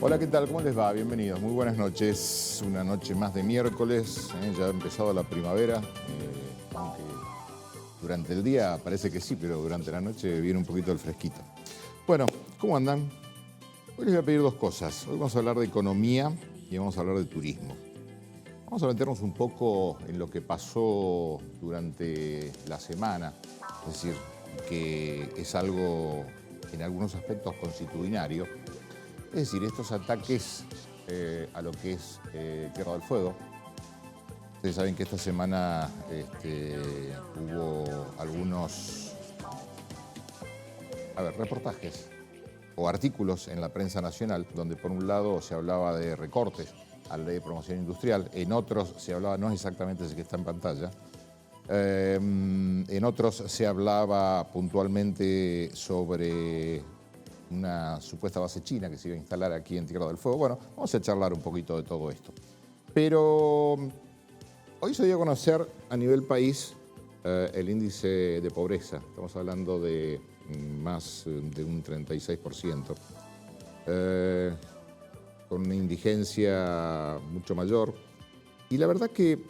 Hola, ¿qué tal? ¿Cómo les va? Bienvenidos, muy buenas noches. Una noche más de miércoles, ya ha empezado la primavera, aunque durante el día parece que sí, pero durante la noche viene un poquito el fresquito. Bueno, ¿cómo andan? Hoy les voy a pedir dos cosas. Hoy vamos a hablar de economía y vamos a hablar de turismo. Vamos a meternos un poco en lo que pasó durante la semana, es decir, que es algo en algunos aspectos consuetudinario. Es decir, estos ataques a lo que es Tierra del Fuego. Ustedes saben que esta semana hubo algunos reportajes o artículos en la prensa nacional, donde por un lado se hablaba de recortes a la ley de promoción industrial, en otros se hablaba, no es exactamente ese que está en pantalla, en otros se hablaba puntualmente sobre una supuesta base china que se iba a instalar aquí en Tierra del Fuego. Bueno, vamos a charlar un poquito de todo esto. Pero hoy se dio a conocer a nivel país el índice de pobreza. Estamos hablando de más de un 36%, con una indigencia mucho mayor. Y la verdad que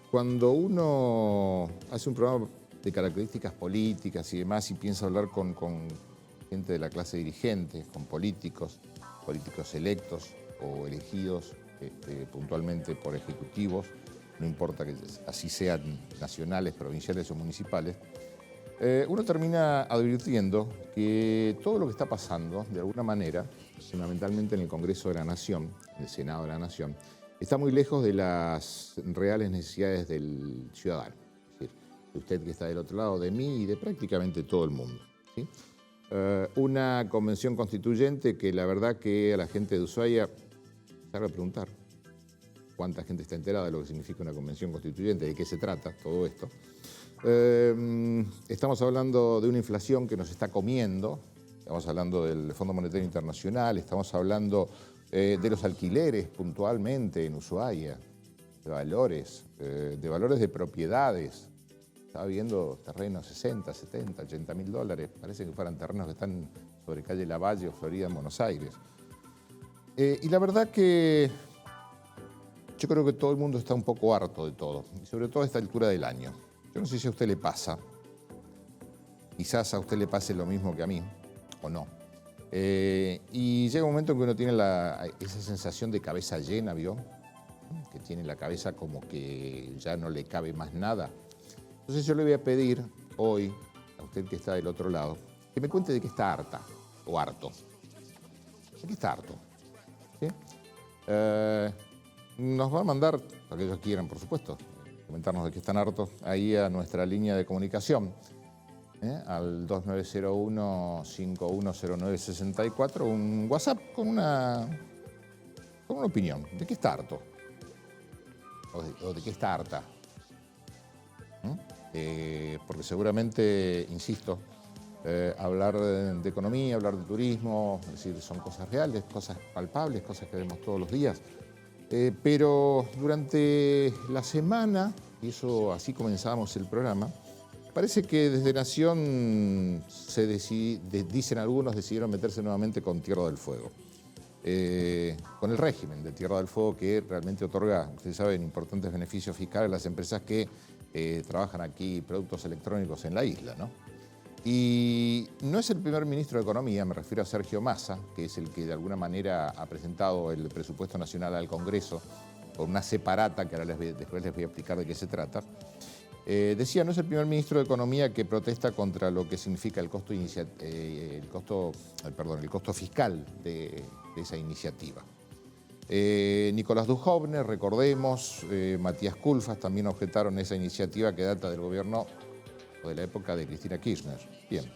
cuando uno hace un programa de características políticas y demás y piensa hablar con gente de la clase dirigente, con políticos electos o elegidos puntualmente por ejecutivos, no importa que así sean nacionales, provinciales o municipales, uno termina advirtiendo que todo lo que está pasando, de alguna manera, fundamentalmente en el Congreso de la Nación, en el Senado de la Nación, está muy lejos de las reales necesidades del ciudadano. Es decir, de usted que está del otro lado, de mí y de prácticamente todo el mundo, ¿sí? Una convención constituyente que la verdad que a la gente de Ushuaia se va a preguntar cuánta gente está enterada de lo que significa una convención constituyente, de qué se trata todo esto. Estamos hablando de una inflación que nos está comiendo, estamos hablando del Fondo Monetario Internacional, estamos hablando de los alquileres puntualmente en Ushuaia, de valores de propiedades. Estaba viendo terrenos 60, 70, 80 mil dólares. Parece que fueran terrenos que están sobre calle Lavalle o Florida en Buenos Aires. Y la verdad que yo creo que todo el mundo está un poco harto de todo, y sobre todo a esta altura del año. Yo no sé si a usted le pasa, quizás a usted le pase lo mismo que a mí, o no. Y llega un momento en que uno tiene esa sensación de cabeza llena, ¿vio? Que tiene la cabeza como que ya no le cabe más nada. Entonces yo le voy a pedir hoy, a usted que está del otro lado, que me cuente de qué está harta o harto. ¿De qué está harto? ¿Sí? Nos va a mandar, para que ellos quieran, por supuesto, comentarnos de qué están hartos, ahí a nuestra línea de comunicación, al 2901-510964, un WhatsApp con una opinión. ¿De qué está harto? ¿O de qué está harta? Porque seguramente, insisto, hablar de economía, hablar de turismo, es decir, son cosas reales, cosas palpables, cosas que vemos todos los días. Pero durante la semana, y eso así comenzamos el programa, parece que desde Nación, dicen algunos, decidieron meterse nuevamente con Tierra del Fuego. Con el régimen de Tierra del Fuego que realmente otorga, ustedes saben, importantes beneficios fiscales a las empresas que trabajan aquí productos electrónicos en la isla, ¿no? Y no es el primer ministro de Economía, me refiero a Sergio Massa, que es el que de alguna manera ha presentado el presupuesto nacional al Congreso con una separata que ahora después les voy a explicar de qué se trata. Decía, no es el primer ministro de Economía que protesta contra lo que significa el costo fiscal de esa iniciativa. Nicolás Dujovne, recordemos, Matías Culfas también objetaron esa iniciativa que data del gobierno o de la época de Cristina Kirchner. Bien,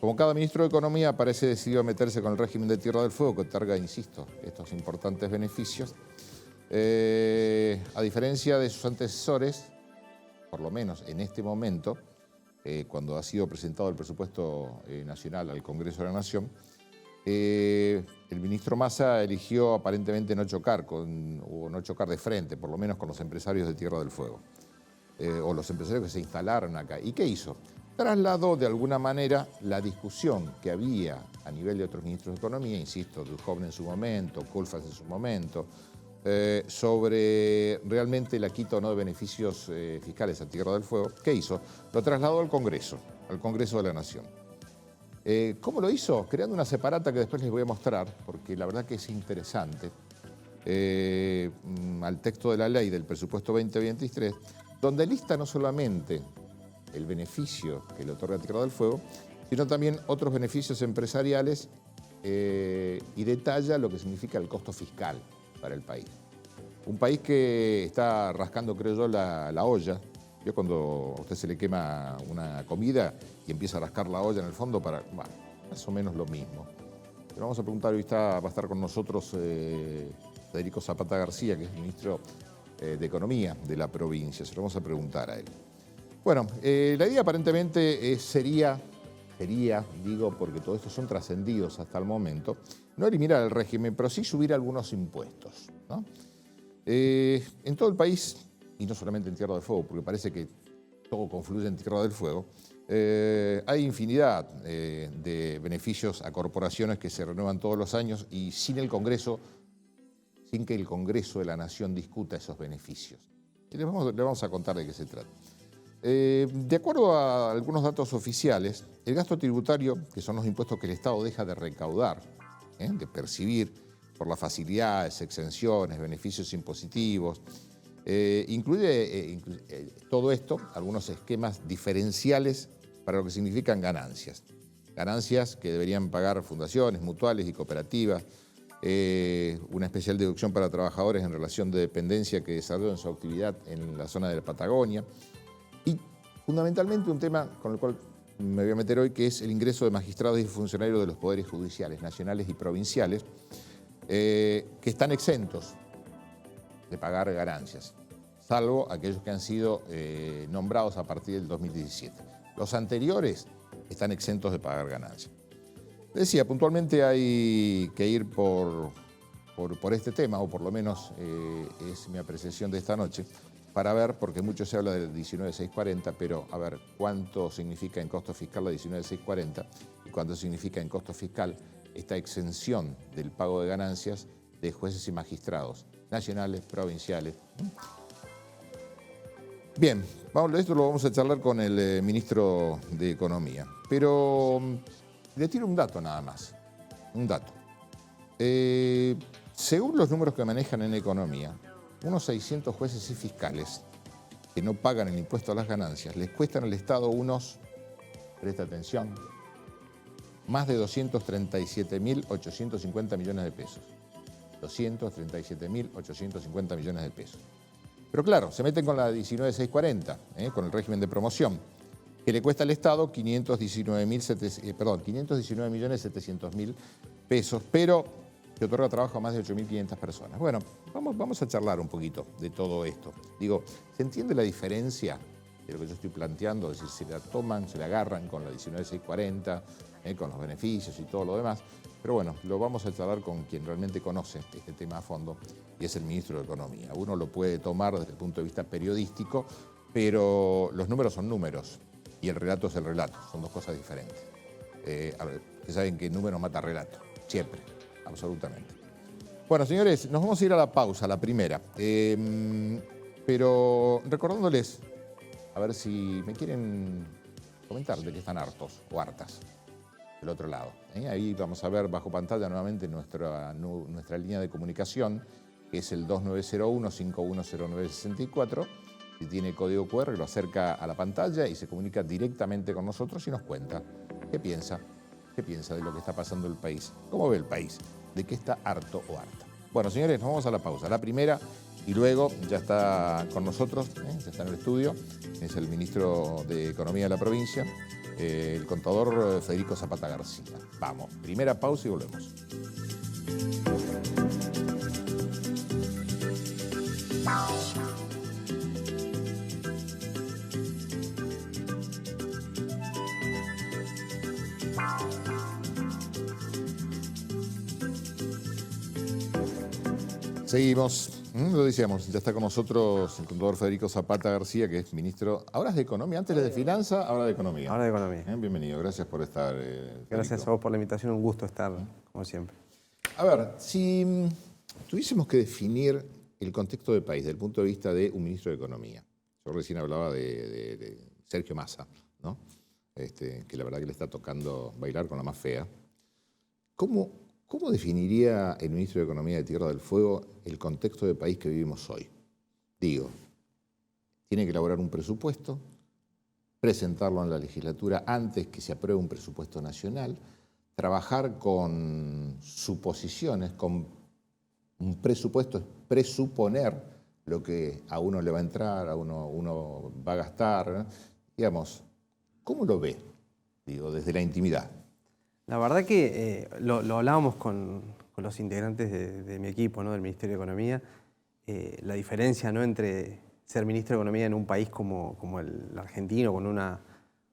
como cada ministro de Economía parece decidido a meterse con el régimen de Tierra del Fuego que otorga, insisto, estos importantes beneficios, a diferencia de sus antecesores, por lo menos en este momento, cuando ha sido presentado el presupuesto nacional al Congreso de la Nación, el ministro Massa eligió aparentemente no chocar de frente, por lo menos con los empresarios de Tierra del Fuego, o los empresarios que se instalaron acá. ¿Y qué hizo? trasladó de alguna manera la discusión que había a nivel de otros ministros de Economía, insisto, Duhovne en su momento, Kulfas en su momento, sobre realmente la quita o no de beneficios fiscales a Tierra del Fuego. ¿Qué hizo? Lo trasladó al Congreso de la Nación. ¿Cómo lo hizo? Creando una separata que después les voy a mostrar, porque la verdad que es interesante, al texto de la ley del presupuesto 2023, donde lista no solamente el beneficio que le otorga Tierra del Fuego, sino también otros beneficios empresariales y detalla lo que significa el costo fiscal para el país. Un país que está rascando, creo yo, la olla. Yo cuando a usted se le quema una comida y empieza a rascar la olla en el fondo para, bueno, más o menos lo mismo. Le vamos a preguntar, hoy va a estar con nosotros Federico Zapata García, que es ministro de Economía de la provincia. Se lo vamos a preguntar a él. Bueno, la idea aparentemente sería, digo, porque todos estos son trascendidos hasta el momento, no eliminar el régimen, pero sí subir algunos impuestos, ¿no? En todo el país, y no solamente en Tierra del Fuego, porque parece que todo confluye en Tierra del Fuego, hay infinidad de beneficios a corporaciones que se renuevan todos los años y sin que el Congreso de la Nación discuta esos beneficios. Y le vamos a contar de qué se trata. De acuerdo a algunos datos oficiales, el gasto tributario, que son los impuestos que el Estado deja de recaudar, de percibir por las facilidades, exenciones, beneficios impositivos, incluye todo esto, algunos esquemas diferenciales para lo que significan ganancias. Ganancias que deberían pagar fundaciones, mutuales y cooperativas, una especial deducción para trabajadores en relación de dependencia que desarrollan su actividad en la zona de la Patagonia, y fundamentalmente un tema con el cual me voy a meter hoy, que es el ingreso de magistrados y funcionarios de los poderes judiciales nacionales y provinciales, que están exentos de pagar ganancias, salvo aquellos que han sido nombrados a partir del 2017. Los anteriores están exentos de pagar ganancias. Decía, puntualmente hay que ir por este tema, o por lo menos es mi apreciación de esta noche, para ver, porque mucho se habla del 19.640, pero a ver cuánto significa en costo fiscal la 19.640 y cuánto significa en costo fiscal esta exención del pago de ganancias de jueces y magistrados nacionales, provinciales. Bien, esto lo vamos a charlar con el ministro de Economía, pero le tiro un dato nada más, un dato. Según los números que manejan en Economía, unos 600 jueces y fiscales que no pagan el impuesto a las ganancias les cuestan al Estado unos, presta atención, más de 237.850 millones de pesos. 237.850 millones de pesos. Pero claro, se meten con la 19.640, con el régimen de promoción, que le cuesta al Estado 519.700.000 pesos, pero que otorga trabajo a más de 8.500 personas. Bueno, vamos a charlar un poquito de todo esto. Digo, ¿se entiende la diferencia de lo que yo estoy planteando? Es decir, se la toman, se la agarran con la 19.640, con los beneficios y todo lo demás. Pero bueno, lo vamos a charlar con quien realmente conoce este tema a fondo, y es el ministro de Economía. Uno lo puede tomar desde el punto de vista periodístico, pero los números son números y el relato es el relato, son dos cosas diferentes. Ustedes saben que número mata relato, siempre, absolutamente. Bueno, señores, nos vamos a ir a la pausa, la primera, pero recordándoles, a ver si me quieren comentar de qué están hartos o hartas del otro lado. Ahí vamos a ver bajo pantalla nuevamente nuestra línea de comunicación, que es el 2901-510964. Si tiene código QR, lo acerca a la pantalla y se comunica directamente con nosotros y nos cuenta qué piensa de lo que está pasando en el país, cómo ve el país, de qué está harto o harta. Bueno, señores, nos vamos a la pausa, la primera, y luego ya está con nosotros, ya está en el estudio, es el ministro de Economía de la provincia, el contador Federico Zapata García. Vamos, primera pausa y volvemos. Seguimos Lo decíamos, ya está con nosotros el contador Federico Zapata García, que es ministro, ahora es de Economía, antes era de Finanza, ahora de Economía. Ahora de Economía. Bienvenido, gracias por estar. Gracias a vos por la invitación, un gusto estar, como siempre. A ver, si tuviésemos que definir el contexto del país desde el punto de vista de un ministro de Economía, yo recién hablaba de Sergio Massa, ¿no? Que la verdad que le está tocando bailar con la más fea. ¿Cómo definiría el ministro de Economía de Tierra del Fuego el contexto del país que vivimos hoy? Digo, tiene que elaborar un presupuesto, presentarlo en la legislatura antes que se apruebe un presupuesto nacional, trabajar con suposiciones, con un presupuesto, presuponer lo que a uno le va a entrar, a uno va a gastar, digamos, ¿cómo lo ve? Digo, desde la intimidad. La verdad que lo hablábamos con los integrantes de mi equipo, ¿no? Del Ministerio de Economía, la diferencia, ¿no? Entre ser ministro de Economía en un país como el argentino, con una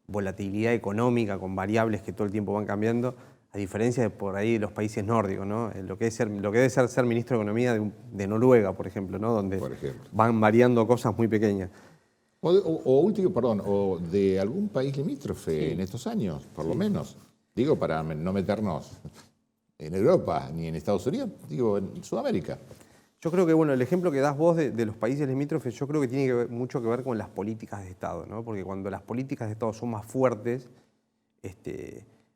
volatilidad económica, con variables que todo el tiempo van cambiando, a diferencia de por ahí los países nórdicos, ¿no? Lo que debe ser ministro de Economía de Noruega, por ejemplo, ¿no? Donde van variando cosas muy pequeñas. O de algún país limítrofe Sí. En estos años, por lo menos. Digo, para no meternos en Europa ni en Estados Unidos, digo, en Sudamérica. Yo creo que, bueno, el ejemplo que das vos de los países limítrofes, yo creo que tiene mucho que ver con las políticas de Estado, ¿no? Porque cuando las políticas de Estado son más fuertes,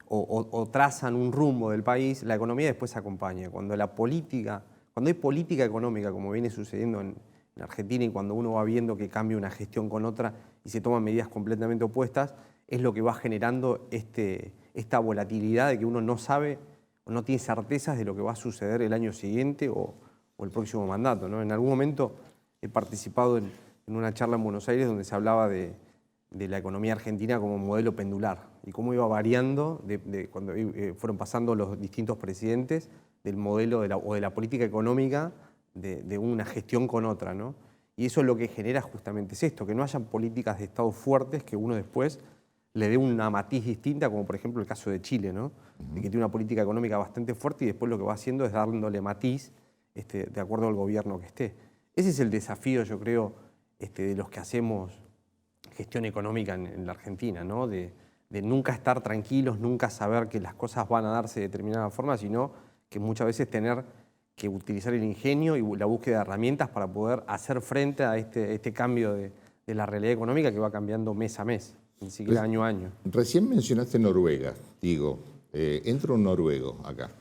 o trazan un rumbo del país, la economía después acompaña. Cuando hay política económica, como viene sucediendo en Argentina, y cuando uno va viendo que cambia una gestión con otra y se toman medidas completamente opuestas, es lo que va generando esta volatilidad de que uno no sabe o no tiene certezas de lo que va a suceder el año siguiente o el próximo mandato, ¿no? En algún momento he participado en una charla en Buenos Aires donde se hablaba de la economía argentina como modelo pendular y cómo iba variando cuando fueron pasando los distintos presidentes del modelo de la política económica de una gestión con otra, ¿no? Y eso lo que genera justamente es esto, que no hayan políticas de Estado fuertes que uno después le dé una matiz distinta, como por ejemplo el caso de Chile, ¿no? De que tiene una política económica bastante fuerte y después lo que va haciendo es dándole matiz de acuerdo al gobierno que esté. Ese es el desafío, yo creo, de los que hacemos gestión económica en la Argentina, ¿no? De nunca estar tranquilos, nunca saber que las cosas van a darse de determinada forma, sino que muchas veces tener que utilizar el ingenio y la búsqueda de herramientas para poder hacer frente a este cambio de la realidad económica que va cambiando mes a mes, ni siquiera año a año. Recién mencionaste Noruega, digo, entra un noruego acá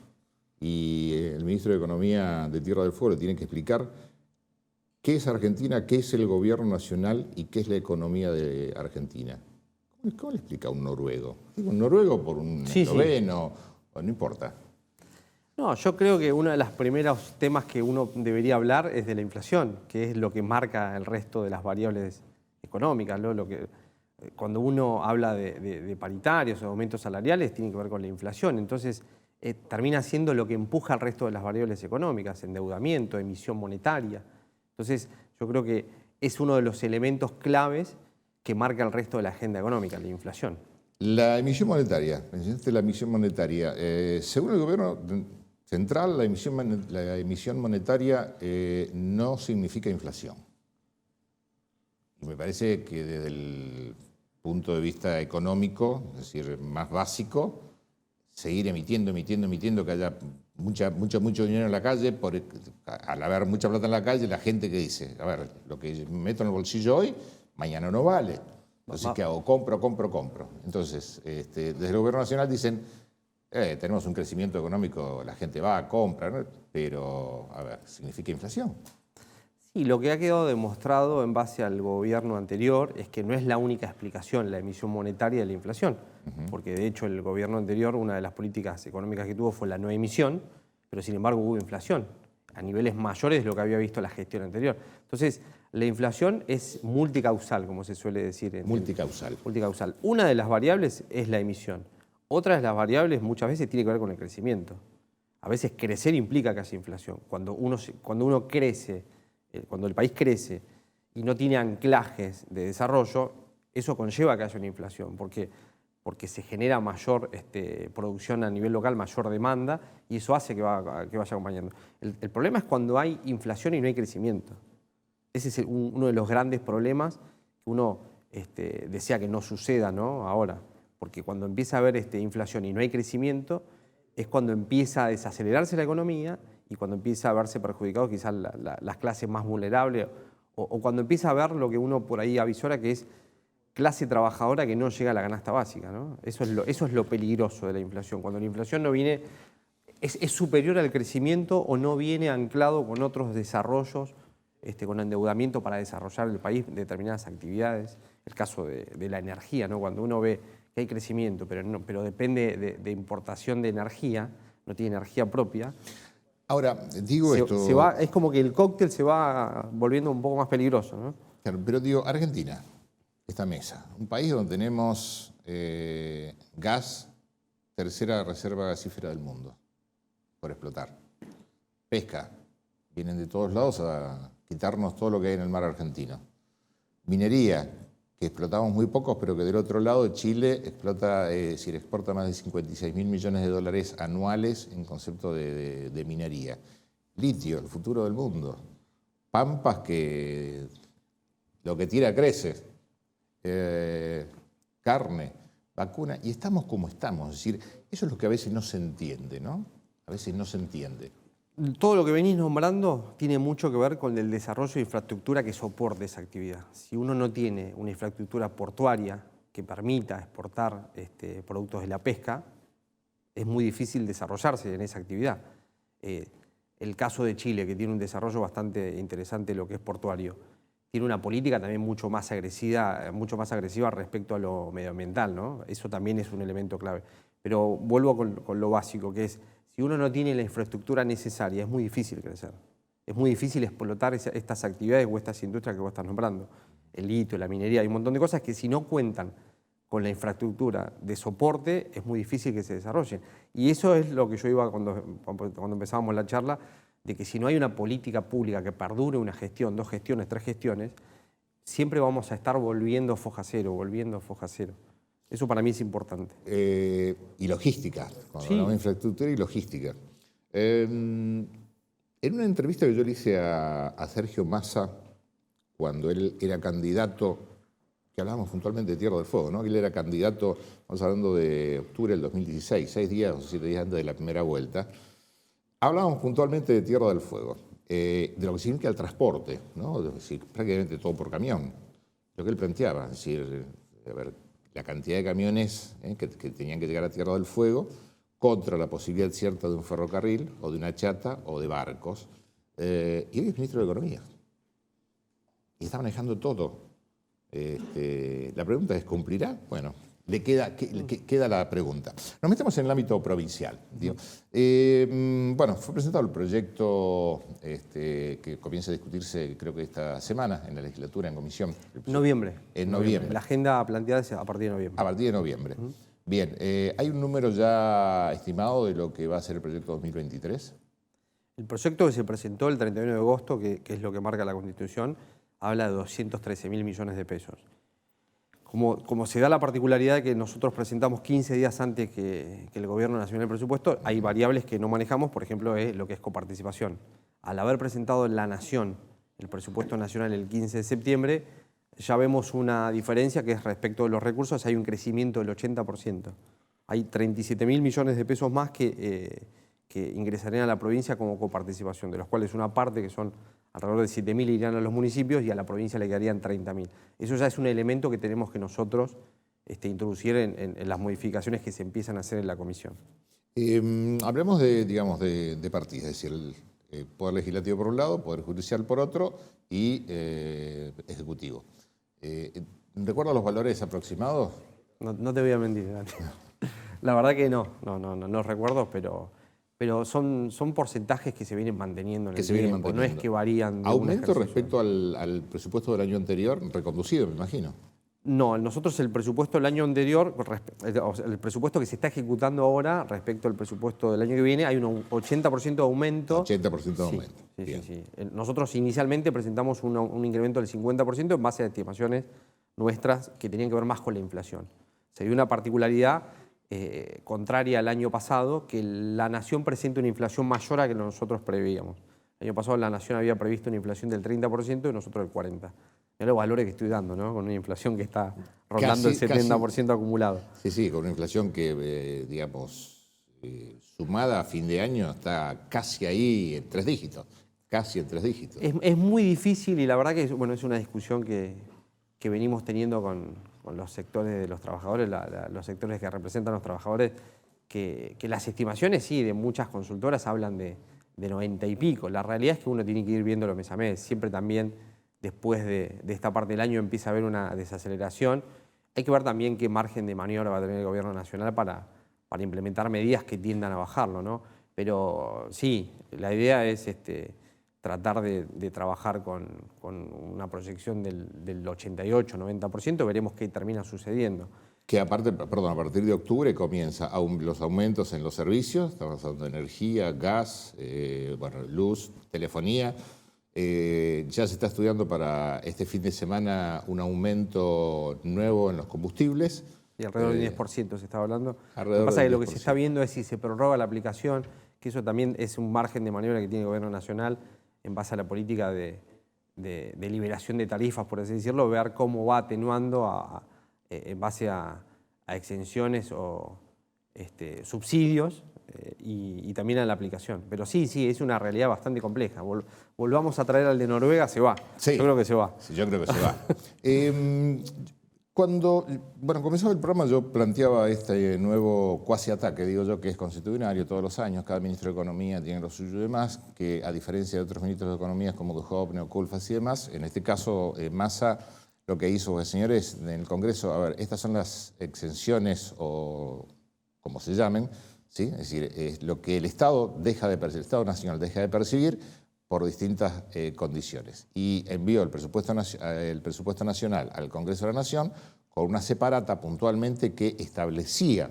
y el ministro de Economía de Tierra del Fuego le tiene que explicar qué es Argentina, qué es el gobierno nacional y qué es la economía de Argentina. ¿Cómo le explica a un noruego? Digo, un noruego por un esloveno, o no importa. No, yo creo que uno de los primeros temas que uno debería hablar es de la inflación, que es lo que marca el resto de las variables económicas, ¿no? Cuando uno habla de paritarios o aumentos salariales, tiene que ver con la inflación. Entonces, termina siendo lo que empuja al resto de las variables económicas, endeudamiento, emisión monetaria. Entonces, yo creo que es uno de los elementos claves que marca el resto de la agenda económica, la inflación. La emisión monetaria, mencionaste la emisión monetaria. Según el gobierno central, la emisión monetaria no significa inflación. Y me parece que desde el punto de vista económico, es decir, más básico, seguir emitiendo, que haya mucho dinero en la calle, al haber mucha plata en la calle, la gente que dice, a ver, lo que meto en el bolsillo hoy, mañana no vale. Entonces, ¿qué hago? Compro. Entonces, desde el gobierno nacional dicen, tenemos un crecimiento económico, la gente va, compra, ¿no? Pero, a ver, ¿significa inflación? Sí, lo que ha quedado demostrado en base al gobierno anterior es que no es la única explicación la emisión monetaria de la inflación, porque de hecho el gobierno anterior, una de las políticas económicas que tuvo fue la no emisión, pero sin embargo hubo inflación a niveles mayores de lo que había visto la gestión anterior. Entonces, la inflación es multicausal, como se suele decir. Multicausal. Multicausal. Una de las variables es la emisión. Otra de las variables muchas veces tiene que ver con el crecimiento. A veces crecer implica que haya inflación. Cuando uno crece, cuando el país crece y no tiene anclajes de desarrollo, eso conlleva que haya una inflación, porque porque se genera mayor producción a nivel local, mayor demanda, y eso hace que vaya acompañando. El problema es cuando hay inflación y no hay crecimiento. Ese es uno de los grandes problemas que uno desea que no suceda, ¿no? Ahora, porque cuando empieza a haber inflación y no hay crecimiento, es cuando empieza a desacelerarse la economía y cuando empieza a verse perjudicados quizás las clases más vulnerables o cuando empieza a ver lo que uno por ahí avisora que es clase trabajadora que no llega a la canasta básica, ¿no? Eso es lo peligroso de la inflación. Cuando la inflación no viene, es superior al crecimiento o no viene anclado con otros desarrollos, con endeudamiento para desarrollar el país determinadas actividades. El caso de la energía, ¿no? Cuando uno ve que hay crecimiento, pero depende de importación de energía, no tiene energía propia. Ahora, digo esto... es como que el cóctel se va volviendo un poco más peligroso, ¿no? Claro, pero digo, Argentina, esta mesa, un país donde tenemos gas, tercera reserva gasífera del mundo, por explotar. Pesca, vienen de todos lados a quitarnos todo lo que hay en el mar argentino. Minería, que explotamos muy pocos, pero que del otro lado Chile exporta más de 56.000 millones de dólares anuales en concepto de minería. Litio, el futuro del mundo. Pampas que lo que tira crece. Carne, vacuna, y estamos como estamos. Es decir, eso es lo que a veces no se entiende, ¿no? A veces no se entiende. Todo lo que venís nombrando tiene mucho que ver con el desarrollo de infraestructura que soporte esa actividad. Si uno no tiene una infraestructura portuaria que permita exportar productos de la pesca, es muy difícil desarrollarse en esa actividad. El caso de Chile, que tiene un desarrollo bastante interesante en lo que es portuario, tiene una política también mucho más agresiva respecto a lo medioambiental, ¿no? Eso también es un elemento clave. Pero vuelvo con lo básico, que es, si uno no tiene la infraestructura necesaria, es muy difícil crecer. Es muy difícil explotar estas actividades o estas industrias que vos estás nombrando. El litio, la minería, hay un montón de cosas que si no cuentan con la infraestructura de soporte, es muy difícil que se desarrollen. Y eso es lo que yo iba cuando empezábamos la charla, de que si no hay una política pública que perdure una gestión, 2 gestiones, 3 gestiones, siempre vamos a estar volviendo foja cero. Eso para mí es importante. Y logística, cuando hablamos de infraestructura y logística. En una entrevista que yo le hice a Sergio Massa, cuando él era candidato, que hablábamos puntualmente de Tierra del Fuego, ¿no? Él era candidato, estamos hablando de octubre del 2016, 6 días o 7 días antes de la primera vuelta, hablábamos puntualmente de Tierra del Fuego, de lo que significa el transporte, ¿no? Es decir, prácticamente todo por camión. Lo que él planteaba, es decir, a ver, la cantidad de camiones que tenían que llegar a Tierra del Fuego contra la posibilidad cierta de un ferrocarril o de una chata o de barcos. Y hoy es ministro de Economía. Y está manejando todo. La pregunta es, ¿cumplirá? Bueno, queda la pregunta. Nos metemos en el ámbito provincial. Bueno, fue presentado el proyecto que comienza a discutirse, creo que esta semana, en la legislatura, en comisión. Noviembre. En noviembre. La agenda planteada es a partir de noviembre. A partir de noviembre. Bien, ¿hay un número ya estimado de lo que va a ser el proyecto 2023? El proyecto que se presentó el 31 de agosto, que es lo que marca la Constitución, habla de 213.000 millones de pesos. Como se da la particularidad de que nosotros presentamos 15 días antes que el Gobierno Nacional el presupuesto, hay variables que no manejamos, por ejemplo, lo que es coparticipación. Al haber presentado la Nación el presupuesto nacional el 15 de septiembre, ya vemos una diferencia que es respecto de los recursos, hay un crecimiento del 80%. Hay 37.000 millones de pesos más que ingresarían a la provincia como coparticipación, de los cuales una parte, que son alrededor de 7.000, irían a los municipios y a la provincia le quedarían 30.000. Eso ya es un elemento que tenemos que nosotros introducir en las modificaciones que se empiezan a hacer en la comisión. Hablemos de partidas, es decir, el Poder Legislativo por un lado, Poder Judicial por otro y Ejecutivo. ¿Recuerdas los valores aproximados? No te voy a mentir, Dani. La verdad que no recuerdo, pero son porcentajes que se vienen manteniendo en el tiempo, no es que varían. ¿Aumento respecto al presupuesto del año anterior, reconducido, me imagino? No, nosotros el presupuesto del año anterior, el presupuesto que se está ejecutando ahora respecto al presupuesto del año que viene, hay un 80% de aumento. 80% de aumento. Sí. Nosotros inicialmente presentamos un incremento del 50% en base a estimaciones nuestras que tenían que ver más con la inflación. Se dio una particularidad contraria al año pasado, que la Nación presenta una inflación mayor a que nosotros preveíamos. El año pasado la Nación había previsto una inflación del 30% y nosotros del 40%. Mirá los valores que estoy dando, ¿no? Con una inflación que está rondando el 70% acumulado. Sí, sí, con una inflación que, digamos, sumada a fin de año está casi ahí en 3 dígitos. Casi en 3 dígitos. Es muy difícil y la verdad que bueno, es una discusión que venimos teniendo con los sectores de los trabajadores, los sectores que representan a los trabajadores, que las estimaciones, sí, de muchas consultoras hablan de 90 y pico. La realidad es que uno tiene que ir viéndolo mes a mes. Siempre también, después de esta parte del año, empieza a haber una desaceleración. Hay que ver también qué margen de maniobra va a tener el gobierno nacional para implementar medidas que tiendan a bajarlo, ¿no? Pero sí, la idea es tratar de trabajar con una proyección del 88-90%, veremos qué termina sucediendo. Que aparte, perdón, a partir de octubre comienza los aumentos en los servicios, estamos hablando de energía, gas, bueno, luz, telefonía. Ya se está estudiando para este fin de semana un aumento nuevo en los combustibles. Y alrededor del 10% se está hablando. Lo que Alrededor pasa es que del lo que se está viendo es si se prorroga la aplicación, que eso también es un margen de maniobra que tiene el gobierno nacional en base a la política de liberación de tarifas, por así decirlo, ver cómo va atenuando en base a exenciones o subsidios y también a la aplicación. Pero sí, es una realidad bastante compleja. Volvamos a traer al de Noruega, se va. Sí, yo creo que se va. Sí, yo creo que se va. Cuando comenzó el programa yo planteaba este nuevo cuasi ataque, digo yo, que es constitucionario todos los años, cada ministro de Economía tiene lo suyo y demás, que a diferencia de otros ministros de Economía como Duhovne, Neoculfas y demás, en este caso Massa lo que hizo, pues, señores, en el Congreso, a ver, estas son las exenciones o como se llamen, ¿sí? Es decir, es lo que el Estado Nacional deja de percibir por distintas condiciones. Y envió el presupuesto nacional al Congreso de la Nación con una separata puntualmente que establecía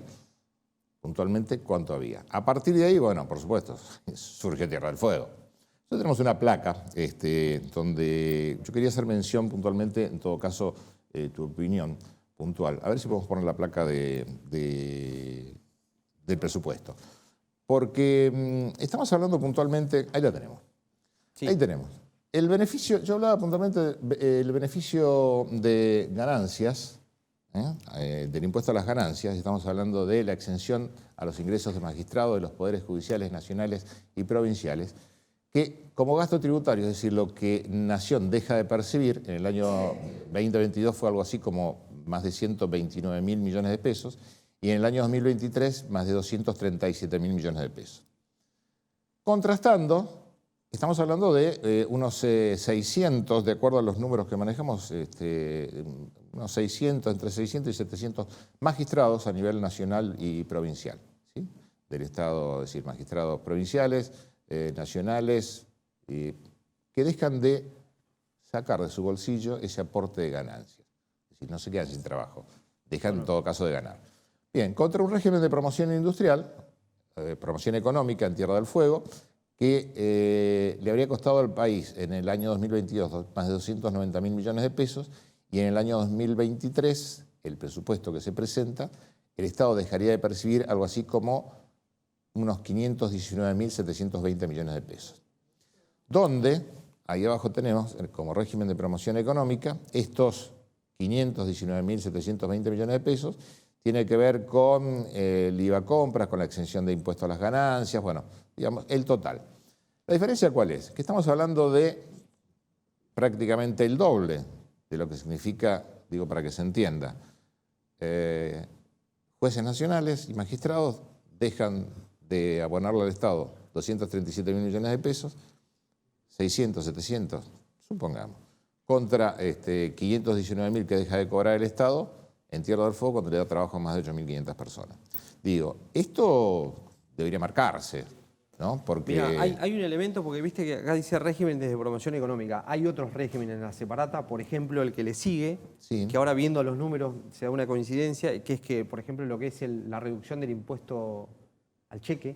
puntualmente cuánto había. A partir de ahí, bueno, por supuesto, surgió Tierra del Fuego. Nosotros tenemos una placa donde yo quería hacer mención puntualmente, en todo caso, tu opinión puntual. A ver si podemos poner la placa del presupuesto. Porque estamos hablando puntualmente, ahí la tenemos. Sí. Ahí tenemos. El beneficio, yo hablaba puntualmente del beneficio de ganancias, del impuesto a las ganancias, estamos hablando de la exención a los ingresos de magistrados de los poderes judiciales nacionales y provinciales, que como gasto tributario, es decir, lo que Nación deja de percibir, en el año 2022 fue algo así como más de 129.000 millones de pesos, y en el año 2023 más de 237.000 millones de pesos. Contrastando, estamos hablando de unos 600, de acuerdo a los números que manejamos, unos 600, entre 600 y 700 magistrados a nivel nacional y provincial, ¿sí? Del Estado, es decir, magistrados provinciales, nacionales, que dejan de sacar de su bolsillo ese aporte de ganancias. Es decir, no se quedan sin trabajo, dejan en todo caso de ganar. Bien, contra un régimen de promoción industrial, promoción económica en Tierra del Fuego, que le habría costado al país en el año 2022 más de 290.000 millones de pesos y en el año 2023, el presupuesto que se presenta, el Estado dejaría de percibir algo así como unos 519.720 millones de pesos. Donde, ahí abajo tenemos, como régimen de promoción económica, estos 519.720 millones de pesos tiene que ver con el IVA compras, con la exención de impuestos a las ganancias, bueno, digamos, el total. ¿La diferencia cuál es? Que estamos hablando de prácticamente el doble de lo que significa, digo para que se entienda, jueces nacionales y magistrados dejan de abonarle al Estado 237.000 millones de pesos, 600, 700, supongamos, contra 519.000 que deja de cobrar el Estado en Tierra del Fuego cuando le da trabajo a más de 8.500 personas. Digo, esto debería marcarse, ¿no? Porque mirá, hay un elemento, porque viste que acá dice régimen de promoción económica. Hay otros regímenes en la separata, por ejemplo, el que le sigue, sí, que ahora viendo los números se da una coincidencia, que es que, por ejemplo, lo que es la reducción del impuesto al cheque.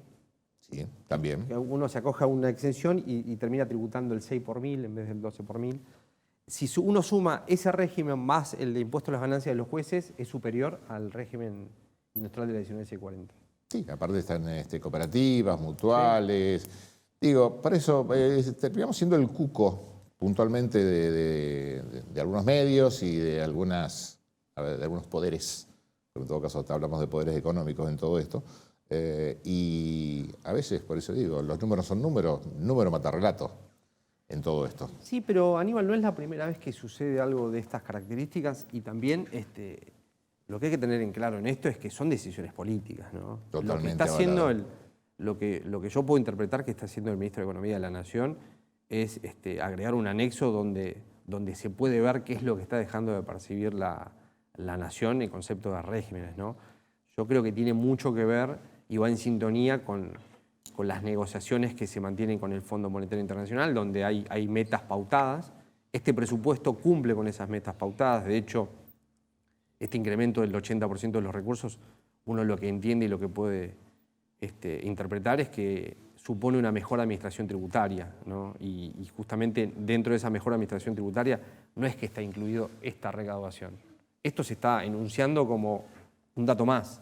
Sí, también. Que uno se acoge a una exención y termina tributando el 6 por mil en vez del 12 por mil. si uno suma ese régimen más el de impuesto a las ganancias de los jueces, es superior al régimen industrial de la 1940. Sí, aparte están cooperativas, mutuales. Digo, por eso terminamos siendo el cuco puntualmente de algunos medios y de algunos poderes. Pero en todo caso, hablamos de poderes económicos en todo esto. Y a veces, por eso digo, los números son números, número mata relato en todo esto. Sí, pero Aníbal, no es la primera vez que sucede algo de estas características y también lo que hay que tener en claro en esto es que son decisiones políticas, ¿no? Totalmente. Lo que está haciendo lo que yo puedo interpretar que está haciendo el ministro de Economía de la Nación es agregar un anexo donde se puede ver qué es lo que está dejando de percibir la Nación en concepto de regímenes, ¿no? Yo creo que tiene mucho que ver y va en sintonía con las negociaciones que se mantienen con el Fondo Monetario Internacional, donde hay metas pautadas. Este presupuesto cumple con esas metas pautadas. De hecho, este incremento del 80% de los recursos, uno lo que entiende y lo que puede interpretar es que supone una mejor administración tributaria, ¿no? Y justamente dentro de esa mejor administración tributaria no es que está incluido esta recaudación. Esto se está enunciando como un dato más,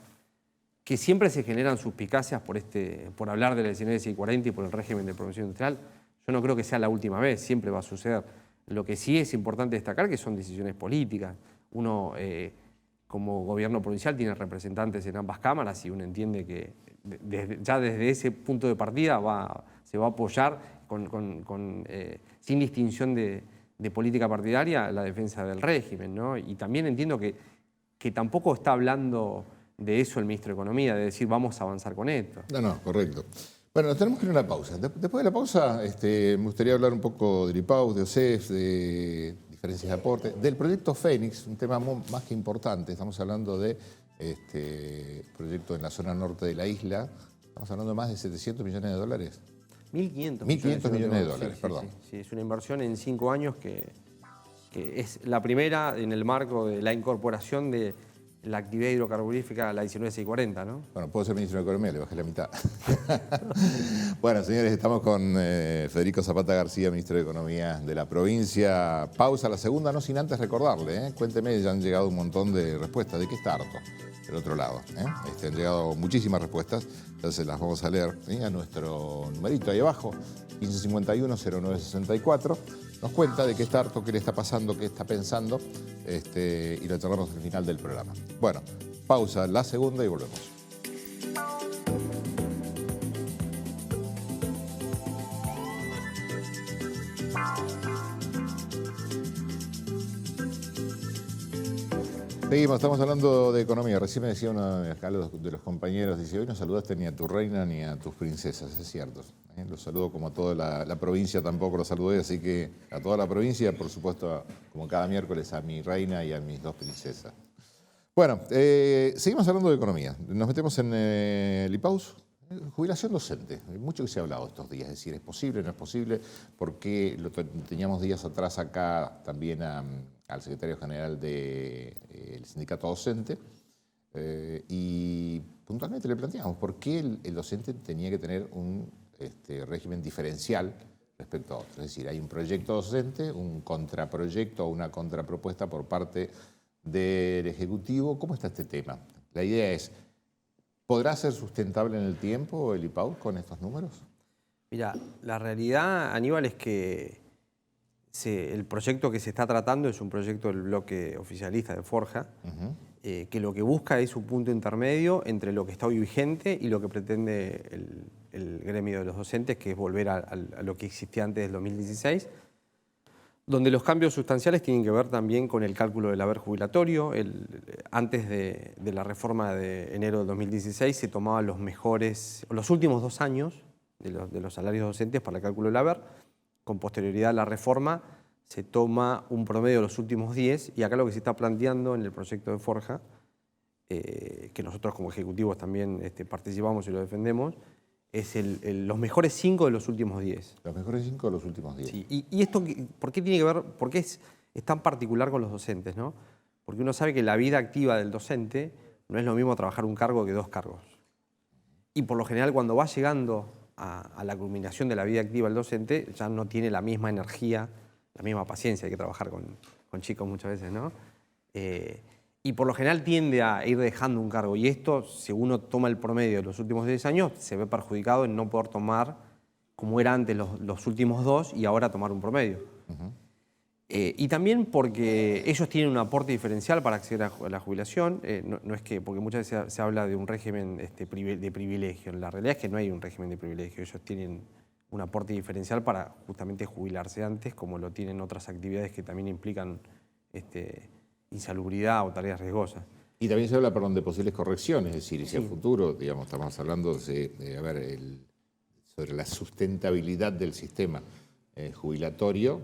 que siempre se generan suspicacias por hablar de la 1940 y por el régimen de promoción industrial. Yo no creo que sea la última vez, siempre va a suceder. Lo que sí es importante destacar que son decisiones políticas. Uno, como gobierno provincial, tiene representantes en ambas cámaras y uno entiende que ya desde ese punto de partida se va a apoyar sin distinción de política partidaria la defensa del régimen, ¿no? Y también entiendo que tampoco está hablando de eso el ministro de Economía, de decir vamos a avanzar con esto. No, correcto. Bueno, nos tenemos que ir a una pausa. Después de la pausa me gustaría hablar un poco del IPAUS, de OCEF, de diferencias de aporte, del proyecto Fénix, un tema más que importante. Estamos hablando de proyecto en la zona norte de la isla. Estamos hablando de más de 700 millones de dólares. 1.500 millones de dólares, perdón. Sí, es una inversión en 5 años que es la primera en el marco de la incorporación de la actividad hidrocarburífica a la 19640, ¿no? Bueno, puedo ser ministro de Economía, le bajé la mitad. Bueno, señores, estamos con Federico Zapata García, ministro de Economía de la provincia. Pausa la segunda, no sin antes recordarle, cuénteme, ya han llegado un montón de respuestas. ¿De qué está harto? Del otro lado. Han llegado muchísimas respuestas, entonces las vamos a leer a nuestro numerito ahí abajo, 1551-0964. Nos cuenta de qué está harto, qué le está pasando, qué está pensando, y lo charlamos al final del programa. Bueno, pausa la segunda y volvemos. Seguimos, estamos hablando de economía. Recién me decía uno de los compañeros, dice, hoy no saludaste ni a tu reina ni a tus princesas. Es cierto. Los saludo como a toda la provincia, tampoco los saludé, así que a toda la provincia, por supuesto, como cada miércoles, a mi reina y a mis 2 princesas. Bueno, seguimos hablando de economía. Nos metemos en el IPAUS. Jubilación docente. Hay mucho que se ha hablado estos días, es decir, ¿es posible, no es posible? Porque lo teníamos días atrás acá también al secretario general del sindicato docente y puntualmente le planteamos por qué el docente tenía que tener un régimen diferencial respecto a otros. Es decir, hay un proyecto docente, un contraproyecto o una contrapropuesta por parte del Ejecutivo. ¿Cómo está este tema? La idea es, ¿podrá ser sustentable en el tiempo el IPAUS con estos números? Mira, la realidad, Aníbal, es que el proyecto que se está tratando es un proyecto del bloque oficialista de Forja, que lo que busca es un punto intermedio entre lo que está hoy vigente y lo que pretende el gremio de los docentes, que es volver a lo que existía antes del 2016, donde los cambios sustanciales tienen que ver también con el cálculo del haber jubilatorio. Antes de la reforma de enero del 2016 se tomaban los últimos 2 años de los salarios docentes para el cálculo del haber. Con posterioridad a la reforma se toma un promedio de los últimos 10 y acá lo que se está planteando en el proyecto de Forja, que nosotros como ejecutivos también participamos y lo defendemos, es los mejores 5 de los últimos 10. Los mejores 5 de los últimos 10. Sí. ¿Y esto por qué tiene que ver? ¿Por qué es tan particular con los docentes, ¿no? Porque uno sabe que la vida activa del docente no es lo mismo trabajar un cargo que 2 cargos. Y por lo general cuando va llegando a la culminación de la vida activa del docente ya no tiene la misma energía la misma paciencia, hay que trabajar con chicos muchas veces, ¿no? Y por lo general tiende a ir dejando un cargo. Y esto, si uno toma el promedio de los últimos 10 años, se ve perjudicado en no poder tomar, como era antes los últimos 2, y ahora tomar un promedio. Y también porque ellos tienen un aporte diferencial para acceder a la jubilación. No es que, porque muchas veces se habla de un régimen de privilegio. La realidad es que no hay un régimen de privilegio. Ellos tienen un aporte diferencial para justamente jubilarse antes, como lo tienen otras actividades que también implican insalubridad o tareas riesgosas. Y también se habla, perdón, de posibles correcciones, es decir, si a futuro, digamos, estamos hablando sobre la sustentabilidad del sistema jubilatorio,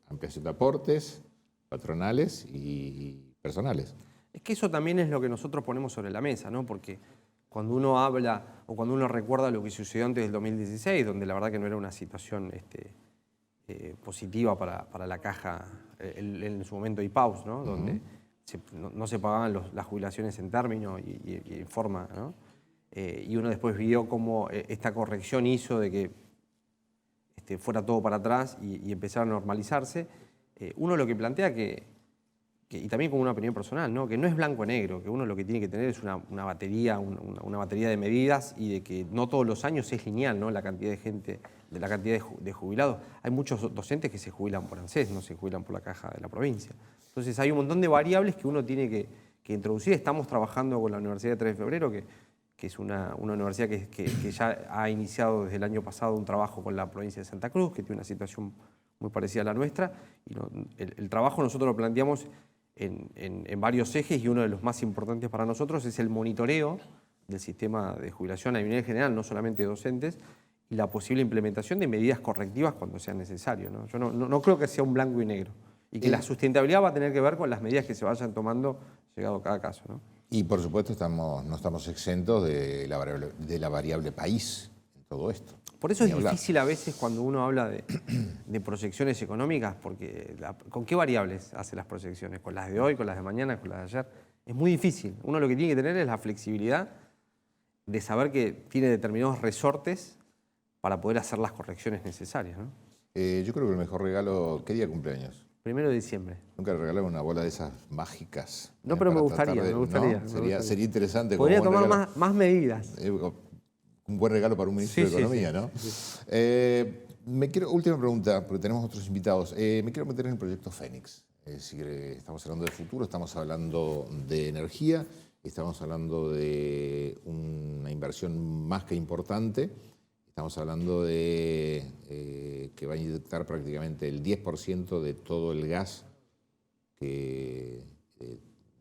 ampliación de aportes patronales y personales. Es que eso también es lo que nosotros ponemos sobre la mesa, ¿no? Porque cuando uno habla o cuando uno recuerda lo que sucedió antes del 2016, donde la verdad que no era una situación positiva para la caja, en su momento IPAUS, ¿no? Donde no se pagaban las jubilaciones en término y en forma, ¿no? Y uno después vio cómo esta corrección hizo de que fuera todo para atrás y empezara a normalizarse. Uno lo que plantea y también como una opinión personal, ¿no? Que no es blanco o negro, que uno lo que tiene que tener es una batería de medidas, y de que no todos los años es lineal, ¿no? La cantidad de gente, la cantidad de jubilados. Hay muchos docentes que se jubilan por ANSES, no se jubilan por la caja de la provincia. Entonces hay un montón de variables que uno tiene que introducir. Estamos trabajando con la Universidad de 3 de Febrero, que es una universidad que ya ha iniciado desde el año pasado un trabajo con la provincia de Santa Cruz, que tiene una situación muy parecida a la nuestra. Y el trabajo nosotros lo planteamos en varios ejes, y uno de los más importantes para nosotros es el monitoreo del sistema de jubilación a nivel general, no solamente de docentes, y la posible implementación de medidas correctivas cuando sea necesario, ¿no? Yo no creo que sea un blanco y negro, y que la sustentabilidad va a tener que ver con las medidas que se vayan tomando llegado cada caso, ¿no? Y por supuesto no estamos exentos de la variable país en todo esto. Por eso es difícil a veces cuando uno habla de proyecciones económicas, porque ¿con qué variables hace las proyecciones? ¿Con las de hoy, con las de mañana, con las de ayer? Es muy difícil. Uno lo que tiene que tener es la flexibilidad de saber que tiene determinados resortes para poder hacer las correcciones necesarias, ¿no? Yo creo que el mejor regalo... ¿Qué día de cumpleaños? 1 de diciembre. Nunca le regalaron una bola de esas mágicas. No, pero me gustaría. ¿No? Sería interesante. Podría tomar más medidas. Un buen regalo para un ministro de Economía, ¿no? Sí. Última pregunta, porque tenemos otros invitados. Me quiero meter en el proyecto Fénix. Es decir, estamos hablando de futuro, estamos hablando de energía, estamos hablando de una inversión más que importante. Estamos hablando de que va a inyectar prácticamente el 10% de todo el gas que,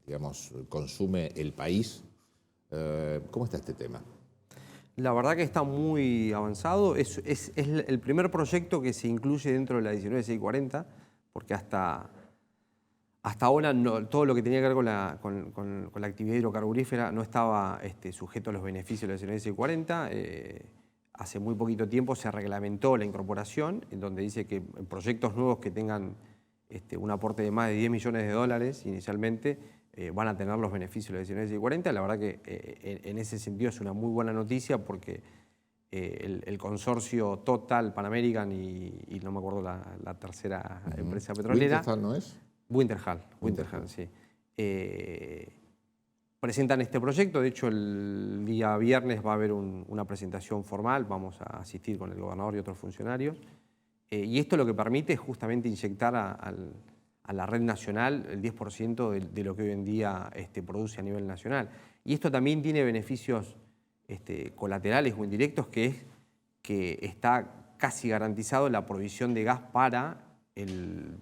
digamos, consume el país. ¿Cómo está este tema? La verdad que está muy avanzado. Es el primer proyecto que se incluye dentro de la 19640, porque hasta ahora todo lo que tenía que ver con la actividad hidrocarburífera no estaba sujeto a los beneficios de la 19640. Hace muy poquito tiempo se reglamentó la incorporación, en donde dice que en proyectos nuevos que tengan un aporte de más de 10 millones de dólares inicialmente, van a tener los beneficios de la 19640. La verdad que en ese sentido es una muy buena noticia, porque el consorcio Total, Pan American y no me acuerdo la tercera empresa petrolera. ¿Wintershall no es? Wintershall, sí. Presentan este proyecto. De hecho, el día viernes va a haber una presentación formal. Vamos a asistir con el gobernador y otros funcionarios. Y esto lo que permite es justamente inyectar a la red nacional el 10% de lo que hoy en día produce a nivel nacional. Y esto también tiene beneficios colaterales o indirectos, que es que está casi garantizado la provisión de gas para el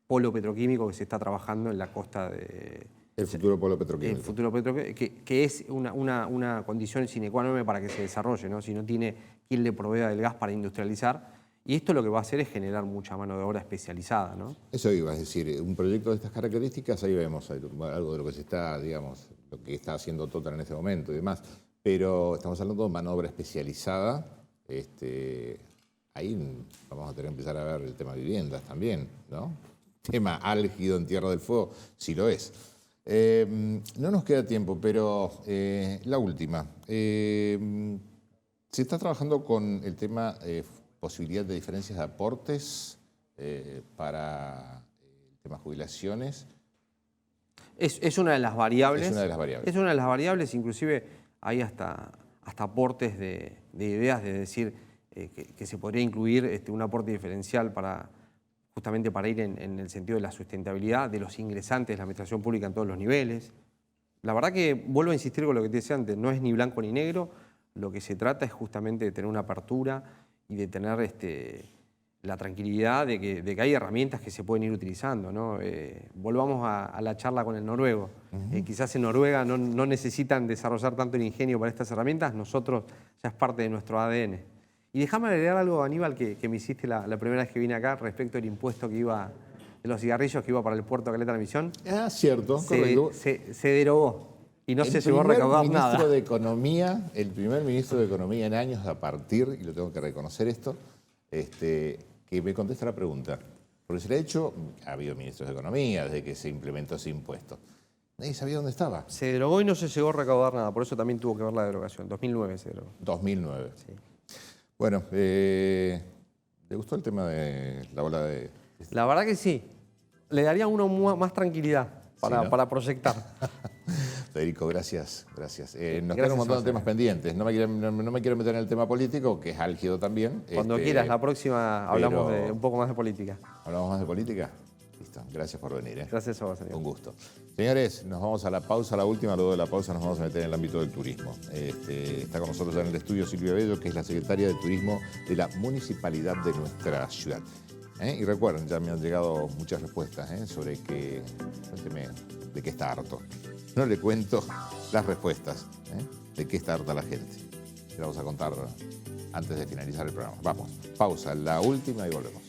polo petroquímico que se está trabajando en la costa de... El futuro polo petroquímico. El futuro petroquímico, que es una condición sine qua non para que se desarrolle, ¿no? Si no tiene quien le provea del gas para industrializar. Y esto lo que va a hacer es generar mucha mano de obra especializada, ¿no? Eso iba, es decir, un proyecto de estas características, ahí vemos algo de lo que se está, digamos, lo que está haciendo Total en este momento y demás. Pero estamos hablando de mano de obra especializada. Ahí vamos a tener que empezar a ver el tema de viviendas también, ¿no? Tema álgido en Tierra del Fuego, si lo es. No nos queda tiempo, pero la última. Se está trabajando con el tema posibilidad de diferencias de aportes para el tema jubilaciones. Es una de las variables. Es una de las variables. Es una de las variables, inclusive hay hasta aportes de ideas de decir que se podría incluir un aporte diferencial justamente para ir en el sentido de la sustentabilidad de los ingresantes de la administración pública en todos los niveles. La verdad que, vuelvo a insistir con lo que te decía antes, no es ni blanco ni negro, lo que se trata es justamente de tener una apertura y de tener la tranquilidad de que hay herramientas que se pueden ir utilizando, ¿no? Volvamos a la charla con el noruego. Quizás en Noruega no necesitan desarrollar tanto el ingenio para estas herramientas, nosotros ya es parte de nuestro ADN. Y déjame agregar algo, Aníbal, que me hiciste la primera vez que vine acá respecto al impuesto que iba de los cigarrillos que iba para el puerto de Caleta de la Misión. Ah, cierto, correcto. Se derogó y no se llegó a recaudar nada. El primer ministro de Economía en años a partir, y lo tengo que reconocer esto, que me contesta la pregunta. Porque se le ha hecho, ha habido ministros de Economía desde que se implementó ese impuesto. Nadie sabía dónde estaba. Se derogó y no se llegó a recaudar nada, por eso también tuvo que ver la derogación. 2009 se derogó. 2009. Sí. Bueno, ¿le gustó el tema de la ola de...? La verdad que sí. Le daría a uno más tranquilidad para proyectar. Federico, gracias. Nos quedan un montón de temas pendientes. No me quiero meter en el tema político, que es álgido también. Cuando quieras, la próxima hablamos un poco más de política. ¿Hablamos más de política? Listo. Gracias por venir. Gracias a vos, señor. Un gusto. Señores, nos vamos a la pausa, la última. Luego de la pausa nos vamos a meter en el ámbito del turismo. Está con nosotros ya en el estudio Silvia Bello, que es la secretaria de Turismo de la Municipalidad de nuestra ciudad. Y recuerden, ya me han llegado muchas respuestas sobre que... Cuénteme de qué está harto. No le cuento las respuestas de qué está harta la gente. Le vamos a contar antes de finalizar el programa. Vamos, pausa, la última y volvemos.